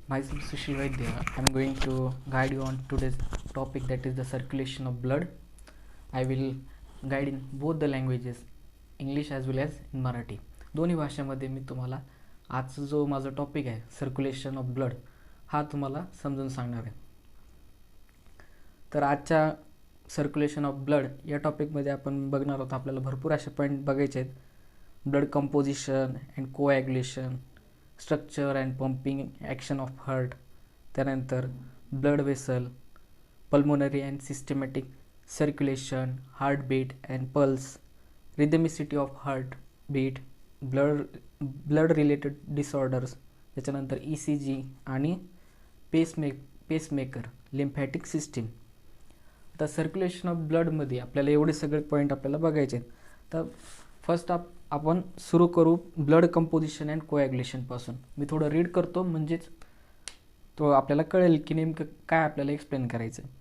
Myself Sushil Vaidya. I'm going to guide you on today's topic, that is the circulation of blood. I will guide in both the languages, English as well as in Marathi. दोन्ही भाषेमध्ये मी तुम्हाला आजचा जो माझा topic आहे circulation of blood हा तुम्हाला समजून सांगणार आहे. तर आजच्या सर्क्युलेशन ऑफ ब्लड या टॉपिकमध्ये आपण बघणार आहोत. आपल्याला भरपूर असे पॉईंट बघायचे आहेत. Blood composition and coagulation, structure and pumping action of heart, त्यानंतर blood vessel, pulmonary and systematic circulation, heartbeat and pulse, rhythmicity of heart beat, blood related disorders, त्याच्यानंतर ECG आणि पेसमेकर, लिम्फॅटिक सिस्टीम. आता circulation of ब्लडमध्ये आपल्याला एवढे सगळे point आपल्याला बघायचे आहेत. तर फर्स्ट आपण सुरू करू ब्लड कंपोजिशन अँड कोॲग्युलेशनपासून. मी थोडं रीड करतो, म्हणजेच तो आपल्याला कळेल की नेमकं काय आपल्याला एक्सप्लेन करायचं आहे.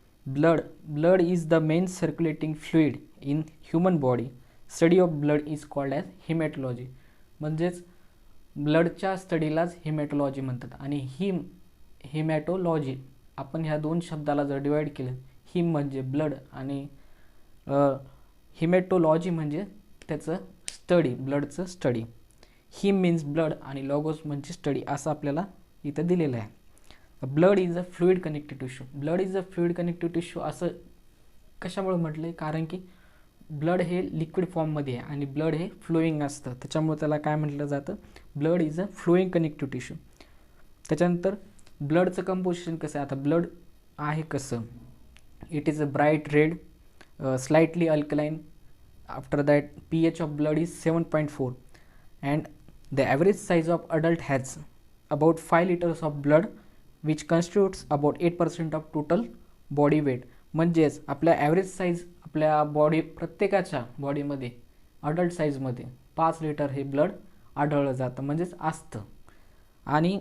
Blood is the main circulating fluid in human body. Study of blood is called as haematology. म्हणजेच ब्लडच्या स्टडीलाच हिमॅटॉलॉजी म्हणतात. आणि हिमॅटोलॉजी आपण ह्या दोन शब्दाला जर डिवाईड केलं, हिम म्हणजे ब्लड आणि हिमॅटोलॉजी म्हणजे त्याचं स्टडी, ब्लडचं स्टडी. हिम मीन्स ब्लड आणि लॉगोस म्हणजे स्टडी, असं आपल्याला इथं दिलेलं आहे. Blood is a fluid connected tissue. Blood is a fluid connected tissue असं कशामुळे म्हटलं आहे? कारण की ब्लड हे लिक्विड फॉर्ममध्ये आहे आणि ब्लड हे फ्लोईंग असतं, त्याच्यामुळे त्याला काय म्हटलं जातं? Blood is a flowing connective tissue. त्याच्यानंतर ब्लडचं कंपोजिशन कसं आहे? आता ब्लड आहे कसं? It is a bright red, slightly alkaline. After that, pH of blood is 7.4 and the average size of adult has about 5 liters of blood which constitutes about 8% of total body weight. म्हणजेच आपल्या average size आपल्या प्रत्येकाच्या बॉडीमध्ये adult साईजमध्ये 5 litre हे blood आढळलं जातं, म्हणजेच असतं. आणि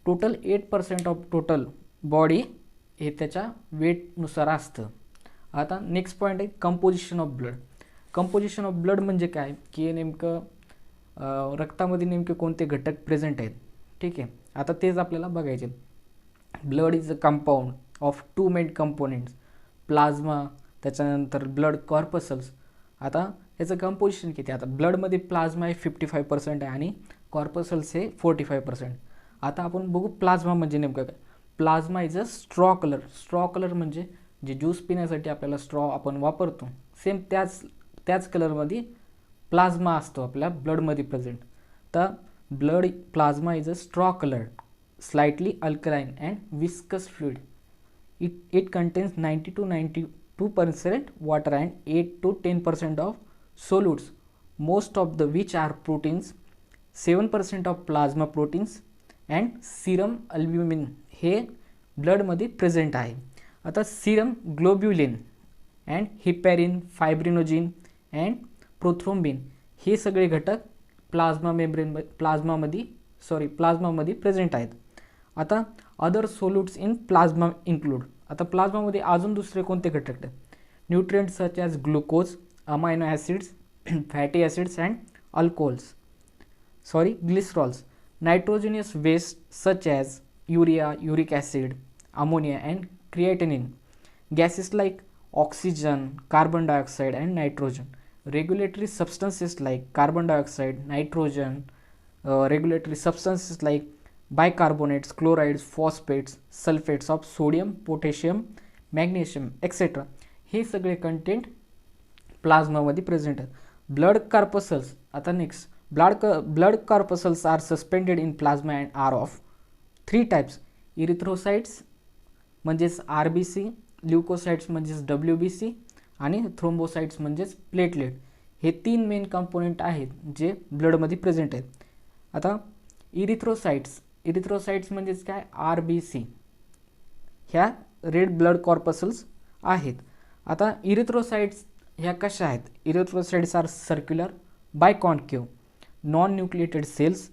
टोटल 8% ऑफ टोटल बॉडी हे त्याच्या वेटनुसार असतं. आता नेक्स्ट पॉईंट आहे composition of blood. Composition of blood म्हणजे काय की नेमकं रक्तामध्ये नेमके कोणते घटक प्रेझेंट आहेत. ठीक आहे, आता तेच आपल्याला बघायचे. Blood is a compound of 2 main components, plasma, त्याच्यानंतर ब्लड कॉर्पसल्स. आता याचं कंपोजिशन किती? आता ब्लडमध्ये प्लाझ्मा हे 55% आहे आणि कॉर्पसल्स हे 45%. आता आपण बघू प्लाझ्मा म्हणजे नेमकं काय. Plasma is a straw colour. Straw colour म्हणजे जे ज्यूस पिण्यासाठी आपल्याला स्ट्रॉ आपण वापरतो, सेम त्याच कलरमध्ये प्लाझ्मा असतो आपल्या ब्लडमध्ये प्रेझेंट. तर blood plasma is a straw coloured, slightly alkaline and viscous fluid. It contains 90 to 92% water and 8 to 10% of solutes, most of the which are proteins. 7% of plasma proteins and serum albumin हे ब्लडमध्ये present आहे. आता serum globulin and heparin, fibrinogen and prothrombin हे सगळे घटक प्लाझ्मामध्ये present आहेत. आता other solutes in plasma include. आता प्लाझ्मामध्ये अजून दुसरे कोणते घटक आहेत? Nutrient such as glucose, amino acids, fatty acids and glycerols, nitrogenous waste such as urea, uric acid, ammonia and creatinine, gases like oxygen, carbon dioxide and nitrogen, regulatory substances like carbon dioxide, nitrogen, regulatory substances like bicarbonates, chlorides, phosphates, sulfates of sodium, potassium, magnesium etc. हे सगळे content प्लाझ्मामध्ये present आहेत. Blood corpuscles. आता next, blood corpuscles are suspended in plasma and are of 3 types. Erythrocytes म्हणजेच RBC, leucocytes म्हणजेच WBC आणि thrombocytes म्हणजेच platelet. हे 3 मेन कंपोनेंट आहेत जे ब्लडमध्ये प्रेझेंट आहेत. आता इरिथ्रोसाइट्स म्हणजेच काय? RBC ह्या रेड ब्लड कॉर्पसल्स आहेत. आता इरिथ्रोसाइट्स ह्या कशा आहेत? Erythrocytes are circular, biconcave, non nucleated cells,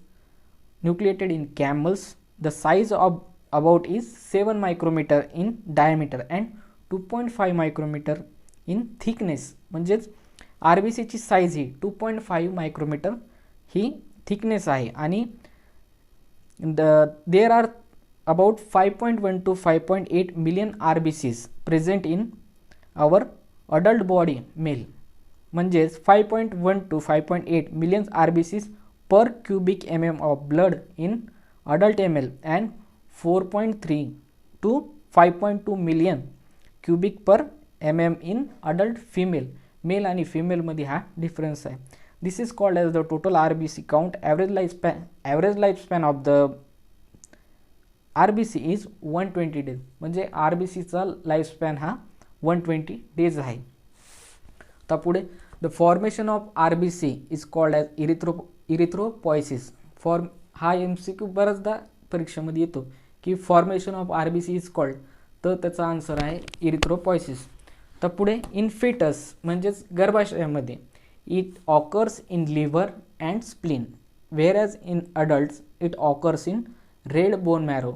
nucleated in camels. The size of about is 7 micrometer in diameter and 2.5 micrometer in thickness. म्हणजेच RBCची साईज ही 2.5 मायक्रोमीटर ही थिकनेस आहे. आणि there are about 5.1 to 5.8 million RBCs present in our adult body male, म्हणजेच 5.1 to 5.8 million RBCs per cubic mm of blood in adult male and 4.3 to 5.2 million cubic per mm in adult female. Male आणि female मध्ये हा difference आहे. This is called as the total RBC count. Average life span of the RBC is 120 days. म्हणजे RBCचा life span हा 120 days आहे. आता पुढे the formation of RBC is called as erythropoiesis. हा MCQ बऱ्याचदा परीक्षेमध्ये येतो की formation of RBC is called, तर त्याचा आन्सर आहे इरिथ्रोपॉयसिस. तर पुढे इन फिटस म्हणजेच गर्भाशयामध्ये it occurs in liver and spleen, whereas in adults it occurs in red bone marrow.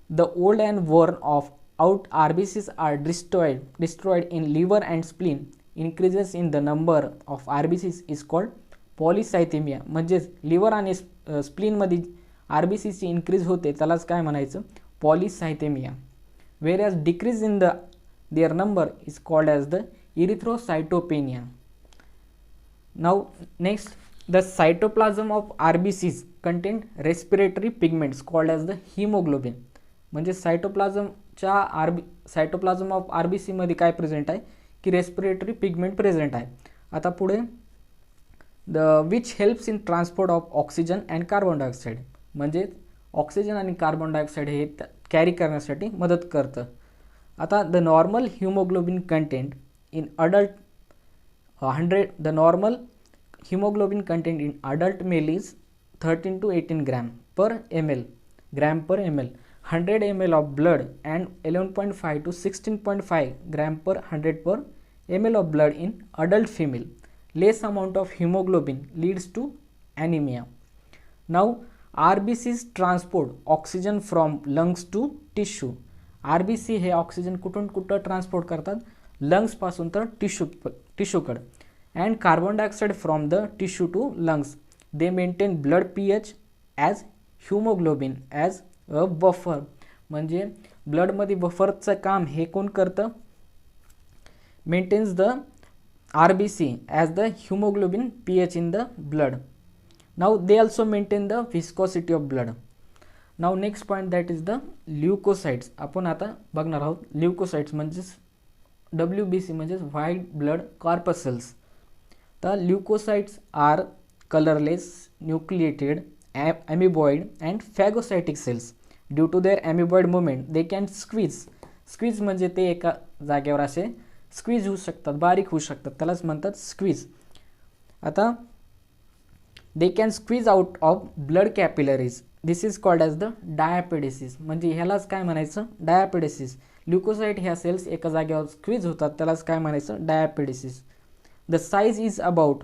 The old and worn off out RBCs are destroyed in liver and spleen. Increases in the number of RBCs is called polycythaemia. म्हणजेच liver आणि स्प्लीनमध्ये RBCची increase होते त्यालाच काय म्हणायचं, polycythaemia. Whereas decrease in their number is called as the erythrocytopenia. Now next, the cytoplasm of RBCs contain respiratory pigments called as the hemoglobin. म्हणजे cytoplasm of RBC मध्ये काय present आहे की रेस्पिरेटरी पिगमेंट प्रेझेंट आहे. आता पुढे which helps in transport of oxygen and carbon dioxide. म्हणजे oxygen आणि कार्बन डायऑक्साईड हे कॅरी करण्यासाठी मदत करतं. आता the normal haemoglobin content in adult 100 is 13 to 18 gram per ml. 100 ml of blood and 11.5 to 16.5 gram per 100 per ml of blood in adult female. Less amount of hemoglobin leads to anemia. Now RBCs transport oxygen from lungs to tissue. RBC हे oxygen कुठून कुठं transport करतात, लंग्सपासून तर टिश्यूकडे. And carbon dioxide from the tissue to lungs. They maintain blood pH as haemoglobin as a buffer. म्हणजे ब्लडमध्ये बफरचं काम हे कोण करतं, maintains the RBC as the haemoglobin pH in the blood. Now they also maintain the viscosity of blood. Now next point that is the leucocytes. आपण आता बघणार आहोत ल्युकोसाइट्स म्हणजेच WBC म्हणजेच व्हाईट ब्लड कॉर्पसेल्स. तर leucocytes are colourless nucleated amoeboid and phagocytic cells. Due to their amoeboid movement they can squeeze म्हणजे ते एका जागेवर असे स्क्वीज होऊ शकतात, बारीक होऊ शकतात, त्यालाच म्हणतात स्क्वीज. आता दे can squeeze out of blood capillaries. This is called as the diapedesis. म्हणजे ह्यालाच काय म्हणायचं, डायपेडेसिस. ल्युकोसाइट ह्या सेल्स एका जागेवर स्क्वीज होतात त्यालाच काय म्हणायचं, diapedesis. The size is about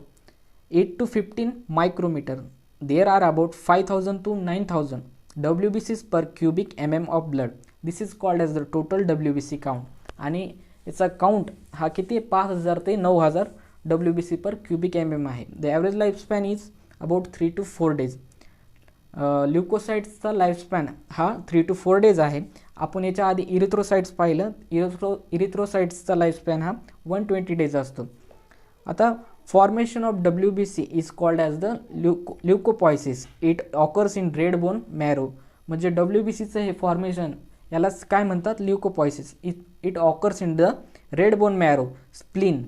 8 to 15 micrometer. There are about 5000 to 9000 WBCs per cubic mm of blood. This is called as the total WBC count. आणि याचा काउंट हा किती 5000 ते 9000 WBC पर क्युबिक mm आहे. The average life span is about 3 to 4 days. ल्युकोसाइट्सचा lifespan हा 3 to 4 days आहे. आपण याच्या आधी इरिथ्रोसाइट्स पाहिलं. इरिथ्रोसाइट्सचा लाईफस्पॅन हा 120 days असतो. आता formation of WBC is called as the leucopoiesis. It occurs in red bone marrow. म्हणजे WBCचं हे फॉर्मेशन यालाच काय म्हणतात, leucopoiesis. It occurs in the red bone marrow, spleen,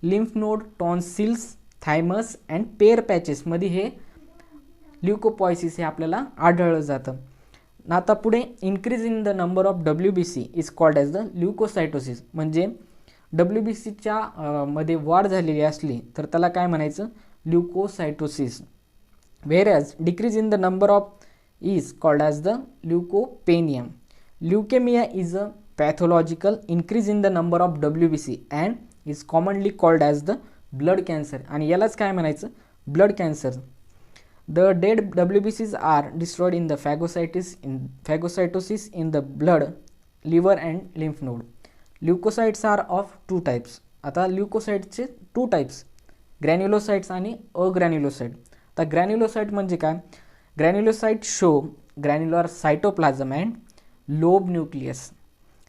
lymph node, tonsils, thymus and Peyer patches मध्ये हे leucopoiesis हे आपल्याला आढळलं जातं. आता पुढे increase in the number of WBC is called as the leucocytosis. म्हणजे WBCच्या मध्ये वाढ झालेली असली तर त्याला काय म्हणायचं, leucocytosis. Whereas decrease in the number of is called as the leucopenia. Leukaemia is a pathological increase in the number of WBC and is commonly called as the blood cancer. आणि यालाच काय म्हणायचं, blood cancer. The dead WBCs are destroyed in the phagocytosis in the blood, liver and lymph node. Leukocytes are of two types. आता ल्युकोसाइटचे 2 types, ग्रॅन्युलोसाइट्स आणि अग्रॅन्युलोसाइट. आता ग्रॅन्युलोसाइट म्हणजे काय, ग्रॅन्युलोसाइट show granular cytoplasm and lobe nucleus.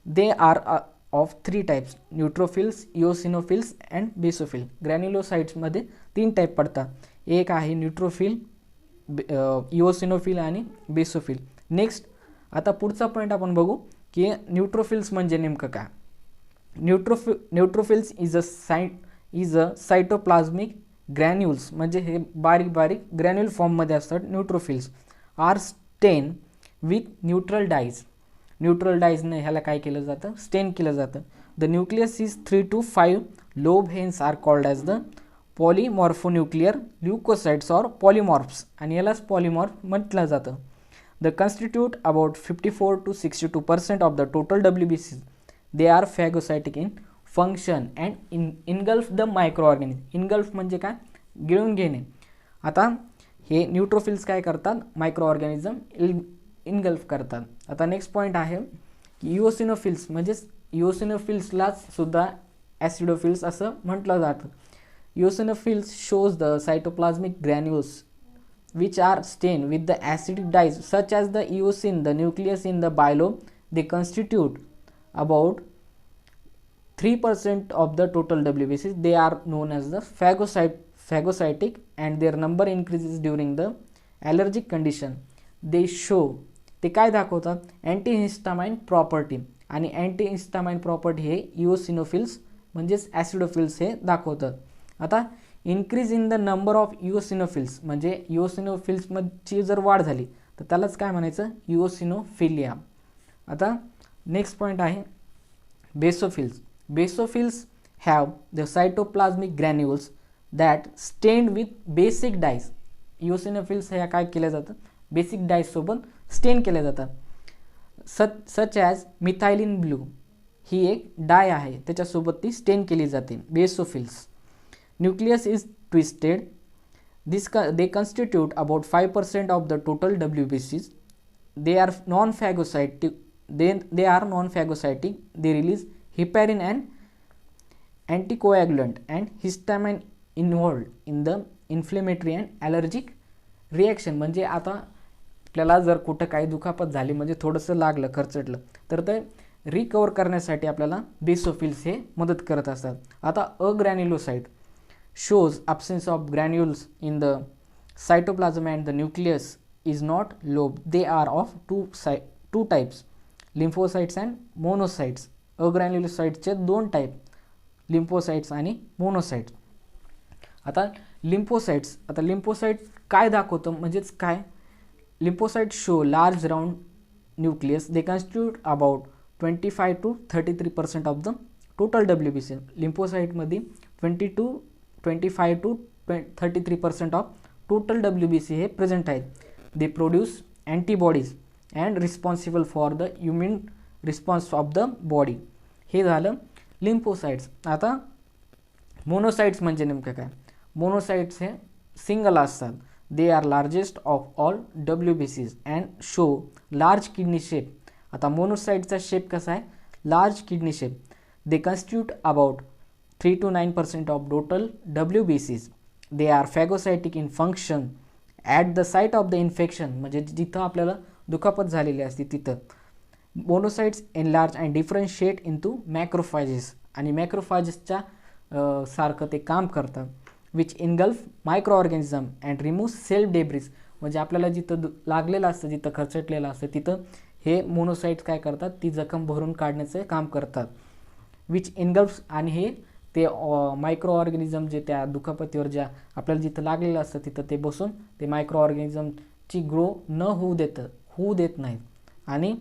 They are of three types: neutrophils, eosinophils and basophil. ग्रॅन्युलोसाइट्स मध्ये तीन type पडतात. एक आहे न्यूट्रोफिल, इओसिनोफिल आणि बेसोफिल. नेक्स्ट आता पुढचा पॉईंट आपण बघू की न्यूट्रोफिल्स म्हणजे नेमकं काय. Neutrophils is a cytoplasmic granules, म्हणजे हे बारीक बारीक ग्रॅन्युल फॉर्ममध्ये असतात. Neutrophils are stain with neutral dyes. Neutral डाईजने ह्याला काय केलं जातं, स्टेन केलं जातं. The nucleus is 3 to 5 lobe hence are called as the polymorphonuclear leucocytes और पॉलिमॉर्फ्स, आणि यालाच पॉलिमॉर्फ म्हटलं जातं. The constitute about 54 to 62% of the total WBC. They are phagocytic in function and engulf the micro organism. Engulf म्हणजे काय, गिळून घेणे. आता हे न्यूट्रोफिल्स काय करतात, मायक्रो ऑर्गॅनिझम इनगल्फ करतात. आता नेक्स्ट पॉईंट आहे की इओसिनोफिल्स, म्हणजेच इओसिनोफिल्सलाच सुद्धा ॲसिडोफिल्स असं म्हटलं जातं. Eosinophils shows the cytoplasmic granules which are stained with the acidic dyes such as the eosin, the nucleus in the bilobe. They constitute about 3% of the total WBC. They are known as the phagocytic and their number increases during the allergic condition. They show, ते काय दाखवतात, अँटीहिस्टामाइन property, आणि अँटीहिस्टामाइन property हे eosinophils म्हणजेच ॲसिडोफिल्स हे दाखवतात. आता increase in the number of eosinophils, म्हणजे इओसिनोफिल्सची जर वाढ झाली तर त्यालाच काय म्हणायचं, इओसिनोफिलिया. आता नेक्स्ट पॉईंट आहे basophils. Basophils have the cytoplasmic granules that stained with basic dyes. Eosinophils ह्या काय केल्या जातं, बेसिक डाईजसोबत स्टेन केल्या जातात. सच ॲज मिथायलिन ब्लू ही एक डाय आहे, त्याच्यासोबत ती स्टेन केली जाते. Basophils nucleus is twisted. They constitute about 5% of the total WBCs. They are non-phagocytic. They are non-phagocytic. They release heparin and anticoagulant and histamine involved in the inflammatory and allergic reaction. म्हणजे आता आपल्याला जर कुठं काही दुखापत झाली, म्हणजे थोडंसं लागलं, खरचटलं, तर ते रिकवर करण्यासाठी आपल्याला बेसोफिल्स हे मदत करत असतात. आता अग्रॅन्युलोसाइट shows absence of granules in the cytoplasm and the nucleus is not lobe. They are of two types, lymphocytes and monocytes. अग्रॅन्युलोसाइट्सचे दोन टाईप, लिम्फोसाइट्स आणि मोनोसाइट्स. आता लिम्फोसाइट काय दाखवतं, म्हणजेच काय, lymphocyte show large round nucleus. They constitute about 25 to 33% of the total WBC. लिम्फोसाइटमध्ये 25 to 33% of total WBC हे present आहेत. They produce antibodies and responsible for the immune response of the body. हे झालं lymphocytes. आता monocytes म्हणजे नेमकं काय, monocytes हे single असतात. They are largest of all WBCs and show large kidney shape. आता मोनोसाइटचा शेप कसा आहे, large kidney shape. They constitute about 3 to 9% of total WBCs. They are phagocytic in function at the site of the infection, म्हणजे जिथं आपल्याला दुखापत झालेली असते तिथं. Monocytes enlarge and differentiate into macrophages, आणि मॅक्रोफाजेसच्या सारखं ते काम करतात. Which engulf micro organism and remove self debris, म्हणजे आपल्याला जिथं लागलेलं असतं, जिथं खरचटलेलं असतं, तिथं हे मोनोसाइट्स काय करतात, ती जखम भरून काढण्याचं काम करतात. विच इनगल्फ्स, आणि हे ते मायक्रो ऑर्गॅनिझम जे त्या दुखापतीवर ज्या आपल्याला जिथं लागलेलं असतं तिथं ते बसून ते मायक्रो ऑर्गॅनिझमची ग्रो होऊ देत नाहीत, आणि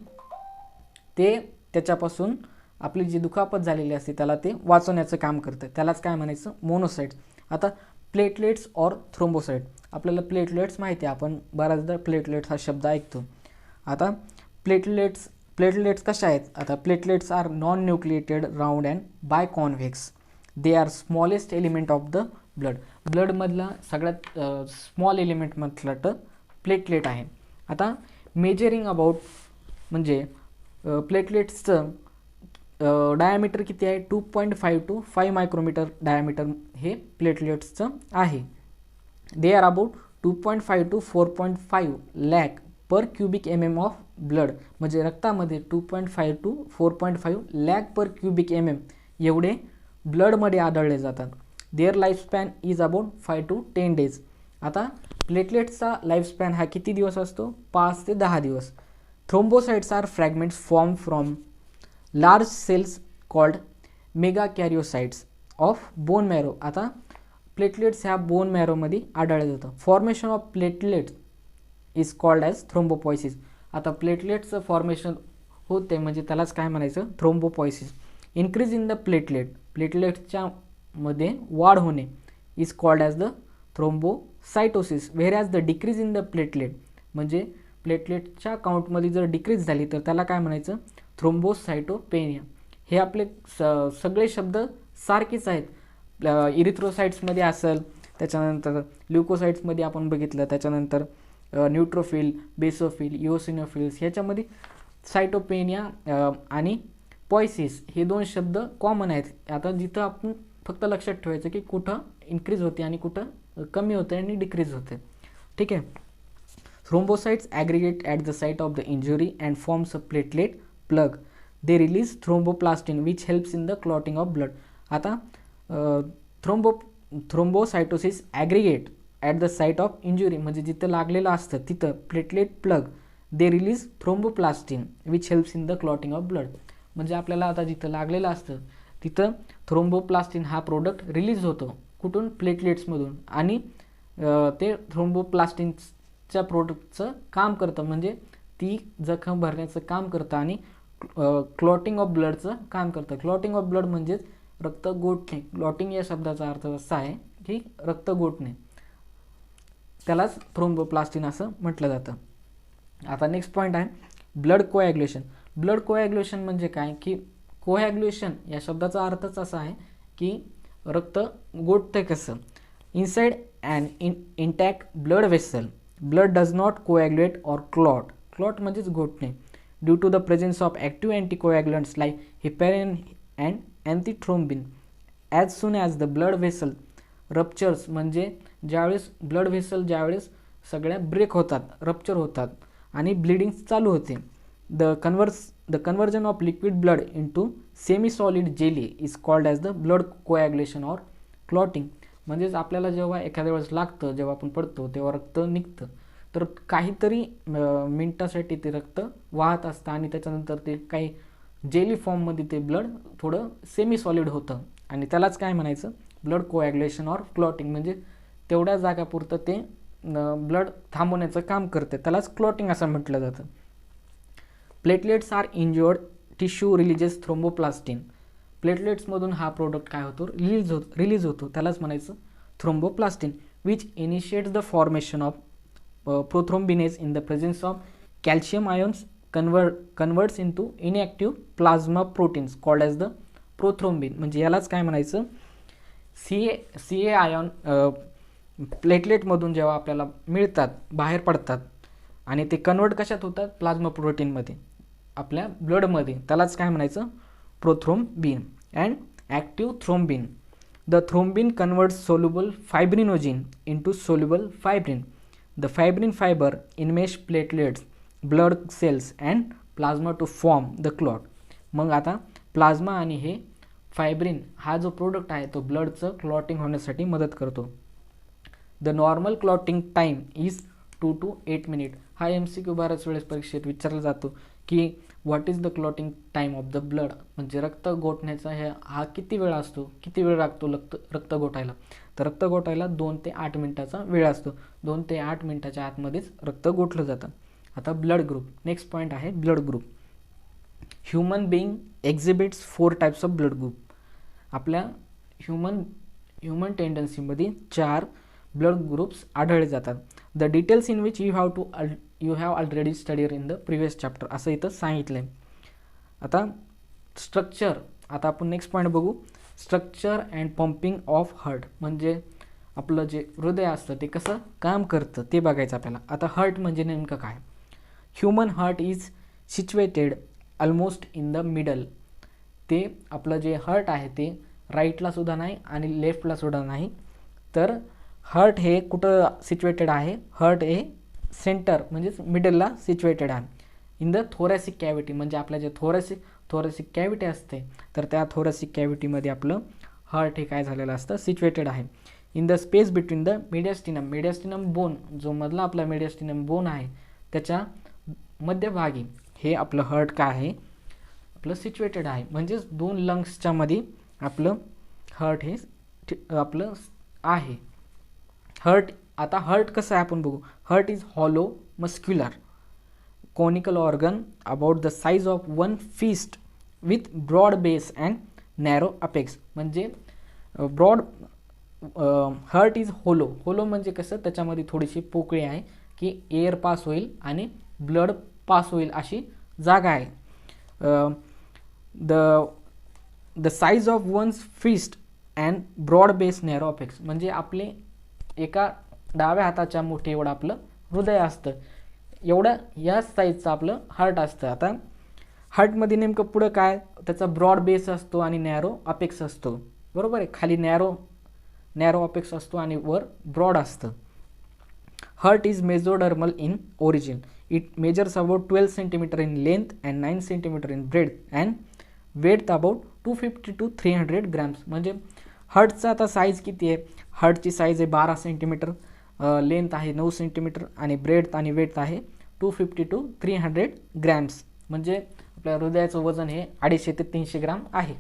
ते त्याच्यापासून आपली जी दुखापत झालेली असते त्याला ते वाचवण्याचं काम करतं. त्यालाच काय म्हणायचं, मोनोसाइट्स. आता प्लेटलेट्स और थ्रोम्बोसाइट. आपल्याला प्लेटलेट्स माहिती आहे, आपण बऱ्याचदा प्लेटलेट्स हा शब्द ऐकतो. आता प्लेटलेट्स कशा आहेत, आता platelets are non nucleated round and bi convex. They are smallest element of the blood. ब्लडमधला सगळ्यात स्मॉल एलिमेंट म्हटलं तर प्लेटलेट आहे. आता मेजरिंग अबाउट, म्हणजे प्लेटलेट्सचं डायमीटर किती आहे, 2.5 to 5 मायक्रोमीटर डायमीटर हे प्लेटलेट्सचं आहे. They are about 2.5 to 4.5 lakh per cubic MM of blood, म्हणजे रक्तामध्ये 2.5 to 4.5 lakh per cubic MM एवढे ब्लडमध्ये आढळले जातात. Their lifespan is about 5 to 10 days. आता प्लेटलेट्सचा लाईफस्पॅन हा किती दिवस असतो? 5 ते 10 दिवस. Thrombocytes are fragments form from large cells called megakaryocytes of bone marrow. आता प्लेटलेट्स ह्या बोन मॅरोमध्ये आढळलं जातं. Formation of platelets is called as thrombopoiesis. आता प्लेटलेट्सचं फॉर्मेशन होते म्हणजे त्यालाच काय म्हणायचं? थ्रोम्बोपॉयसिस. इन्क्रीज इन द प्लेटलेट्सच्या मध्ये वाढ होणे is called as the thrombocytosis. Whereas the decrease in the platelet, म्हणजे प्लेटलेटच्या काउंटमध्ये जर डिक्रीज झाली तर त्याला काय म्हणायचं? थ्रोम्बोसायटोपेनिया. हे आपले सगळे शब्द सारखेच आहेत. इरिथ्रोसाइट्समध्ये असेल, त्याच्यानंतर ल्युकोसाइट्समध्ये आपण बघितलं, त्याच्यानंतर न्यूट्रोफिल, बेसोफिल, इओसिनोफिल्स ह्याच्यामध्ये सायटोपेनिया आणि पॉयसिस हे 2 शब्द कॉमन आहेत. आता जिथं आपण फक्त लक्षात ठेवायचं की कुठं इन्क्रीज होते आणि कुठं कमी होते आणि डिक्रीज होते. ठीक आहे. Thrombocytes aggregate at the site of the injury and forms a platelet plug. They release thromboplastin which helps in the clotting of blood. आता thrombocytosis aggregate at the site of injury, म्हणजे जिथं लागलेलं असतं तिथं platelet plug. They release thromboplastin which helps in the clotting of blood. म्हणजे आपल्याला आता जिथं लागलेलं असतं तिथं थ्रोम्बोप्लास्टिन हा प्रोडक्ट रिलीज होतो. कुठून? प्लेटलेट्समधून. आणि ते थ्रोम्बोप्लास्टिनच्या प्रोडक्टचं काम करतं, म्हणजे ती जखम भरण्याचं काम करतं आणि क्लॉटिंग ऑफ ब्लडचं काम करतं. क्लॉटिंग ऑफ ब्लड म्हणजेच रक्त गोठणे. क्लॉटिंग या शब्दाचा अर्थ असा आहे की रक्त गोठणे, त्यालाच थ्रोम्बोप्लास्टिन असं म्हटलं जातं. आता नेक्स्ट पॉईंट आहे ब्लड कोॲग्युलेशन. ब्लड कोॲग्युलेशन म्हणजे काय? की कोॲग्युलेशन या शब्दाचा अर्थच असा आहे की रक्त गोठते कसं. Inside and intact blood vessel blood does not coagulate or clot. Clot म्हणजेच गोठणे. Due to the presence of active anticoagulants like heparin and antithrombin. As soon as the blood vessel ruptures, म्हणजे ज्यावेळेस ब्लड व्हेसल ज्यावेळेस सगळ्या break होतात, rupture होतात आणि bleeding चालू होते, the conversion of liquid blood into semi solid jelly is called as the blood coagulation or clotting. म्हणजेच आपल्याला जेव्हा एखाद्या वेळेस लागतं, जेव्हा आपण पडतो तेव्हा रक्त निघतं, तर काहीतरी मिनटासाठी ते रक्त वाहत असतं आणि त्याच्यानंतर ते काही जेली फॉर्ममध्ये ते ब्लड थोडं सेमी सॉलिड होतं आणि त्यालाच काय म्हणायचं? Blood coagulation or clotting. म्हणजे तेवढ्या जागापुरतं ते ब्लड थांबवण्याचं काम करते, त्यालाच क्लॉटिंग असं म्हटलं जातं. Platelets are injured tissue releases thromboplastin. प्लेटलेट्समधून हा प्रोडक्ट काय होतो? रिलीज होतो, त्यालाच म्हणायचं thromboplastin. Which initiates the formation of prothrombinase in the presence of calcium ions converts into inactive plasma proteins called as the prothrombin. म्हणजे यालाच काय म्हणायचं? सी ए आयॉन प्लेटलेटमधून जेव्हा आपल्याला मिळतात, बाहेर पडतात आणि ते कन्वर्ट कशात होतात? प्लाझ्मा प्रोटीनमध्ये, आपल्या ब्लडमध्ये, त्यालाच काय म्हणायचं? Prothrombin. And active thrombin. The thrombin converts soluble fibrinogen into soluble fibrin. The fibrin fibre enmesh platelets blood cells and plasma to form the clot. मग आता प्लाझ्मा आणि हे फायब्रिन हा जो प्रोडक्ट आहे तो ब्लडचं क्लॉटिंग होण्यासाठी मदत करतो. The normal clotting time is 2 to 8 minutes. हा MCQ बऱ्याच वेळेस परीक्षेत विचारला जातो की what is the clotting time of the blood, म्हणजे रक्त गोठण्याचा हा किती वेळ असतो, किती वेळ लागतो रक्त गोठायला. तर रक्त गोठायला 2 ते 8 मिनिटाचा वेळ असतो. 2 ते 8 मिनिटाच्या आतमध्येच रक्त गोठलं जातं. आता ब्लड ग्रुप. नेक्स्ट पॉईंट आहे blood group. Human being exhibits 4 types of blood group. आपल्या ह्युमन टेंडन्सीमध्ये 4 ब्लड ग्रुप्स आढळले जातात. The details in which you have already studied in the previous chapter, असं इथं सांगितलं आहे. आता स्ट्रक्चर. आता आपण नेक्स्ट पॉईंट बघू. Structure and pumping of heart, म्हणजे आपलं जे हृदय असतं ते कसं काम करतं ते बघायचं आपल्याला. आता हार्ट म्हणजे नेमकं काय? Human heart is situated almost in the middle. ते आपलं जे हार्ट आहे ते राईटला सुद्धा नाही आणि लेफ्टला सुद्धा नाही, तर हार्ट हे कुठं सिच्युएटेड आहे? हार्ट हे सेंटर म्हणजेच मिडलला सिच्युएटेड आहे. इन द थोरॅसिक कॅव्हिटी म्हणजे आपल्या जे थोरॅसिक कॅव्हिटी असते तर त्या थोरॅसिक कॅव्हिटीमध्ये आपलं हार्ट हे काय झालेलं असतं, सिच्युएटेड आहे. In the space between the mediastinum bone, जो मधला आपला मेडियास्टिनम बोन आहे त्याच्या मध्यभागी हे आपलं हार्ट काय आहे, आपलं सिच्युएटेड आहे. म्हणजेच दोन लंग्सच्या मध्ये आपलं हार्ट हे आपलं आहे. आता हार्ट कसं आहे आपण बघू. Heart is hollow muscular conical organ about the size of one fist with broad base and narrow apex. म्हणजे ब्रॉड हार्ट इज होलो म्हणजे कसं, त्याच्यामध्ये थोडीशी पोकळी आहे की एअर पास होईल आणि ब्लड पास होईल अशी जागा आहे. The size of one's fist and broad base narrow apex म्हणजे आपले एका डाव्या हाताच्या मुठी एवढं आपलं हृदय असतं, एवढं या साईजचं आपलं हार्ट असतं. आता हार्टमध्ये नेमकं पुढं काय, त्याचा ब्रॉड बेस असतो आणि नॅरो अपेक्स असतो, बरोबर आहे. खाली नॅरो अपेक्स असतो आणि वर ब्रॉड असतं. Heart is mesodermal in origin. It measures about 12 centimeter in length and 9 centimeter in breadth and weight about 250 to 300 grams. म्हणजे हार्टचं आता साईज किती आहे, हार्टची साईज आहे 12 सेंटीमीटर, लेंथ आहे 9 सेंटीमीटर आणि ब्रेड्थ आणि वेट आहे 250 to 300 ग्रॅम्स. म्हणजे आपल्या हृदयाचं वजन हे 250 ते 300 ग्राम आहे.